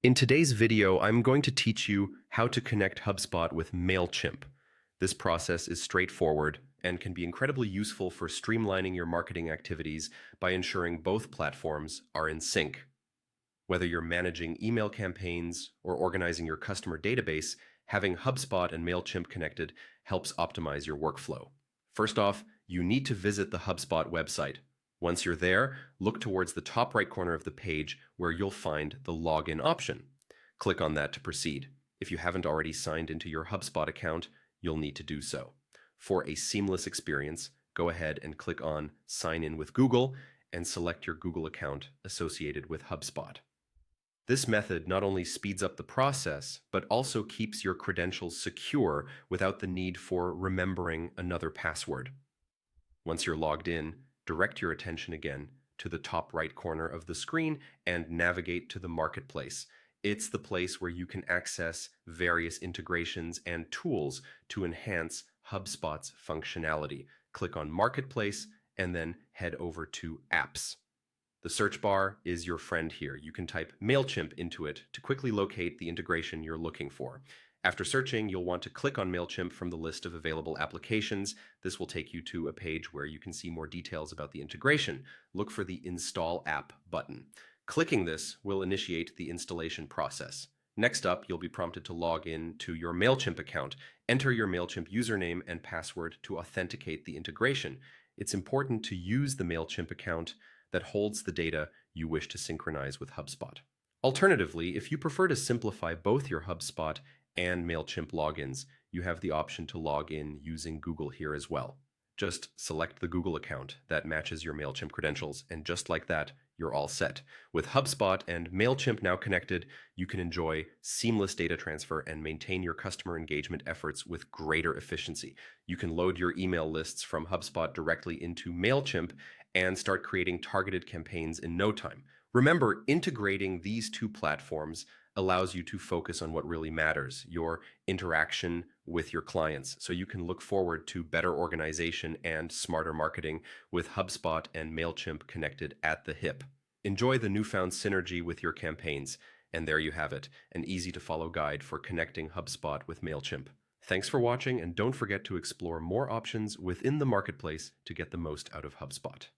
In today's video, I'm going to teach you how to connect HubSpot with Mailchimp. This process is straightforward and can be incredibly useful for streamlining your marketing activities by ensuring both platforms are in sync. Whether you're managing email campaigns or organizing your customer database, having HubSpot and Mailchimp connected helps optimize your workflow. First off, you need to visit the HubSpot website. Once you're there, look towards the top right corner of the page where you'll find the login option. Click on that to proceed. If you haven't already signed into your HubSpot account, you'll need to do so. For a seamless experience, go ahead and click on Sign in with Google and select your Google account associated with HubSpot. This method not only speeds up the process, but also keeps your credentials secure without the need for remembering another password. Once you're logged in, direct your attention again to the top right corner of the screen and navigate to the marketplace. It's the place where you can access various integrations and tools to enhance HubSpot's functionality. Click on Marketplace and then head over to Apps. The search bar is your friend here. You can type Mailchimp into it to quickly locate the integration you're looking for. After searching, you'll want to click on Mailchimp from the list of available applications. This will take you to a page where you can see more details about the integration. Look for the Install App button. Clicking this will initiate the installation process. Next up, you'll be prompted to log in to your Mailchimp account. Enter your Mailchimp username and password to authenticate the integration. It's important to use the Mailchimp account that holds the data you wish to synchronize with HubSpot. Alternatively, if you prefer to simplify both your HubSpot and Mailchimp logins, you have the option to log in using Google here as well. Just select the Google account that matches your Mailchimp credentials, and just like that, you're all set. With HubSpot and Mailchimp now connected, you can enjoy seamless data transfer and maintain your customer engagement efforts with greater efficiency. You can load your email lists from HubSpot directly into Mailchimp and start creating targeted campaigns in no time. Remember, integrating these two platforms allows you to focus on what really matters, your interaction with your clients. So you can look forward to better organization and smarter marketing with HubSpot and Mailchimp connected at the hip. Enjoy the newfound synergy with your campaigns. And there you have it, an easy to follow guide for connecting HubSpot with Mailchimp. Thanks for watching, and don't forget to explore more options within the marketplace to get the most out of HubSpot.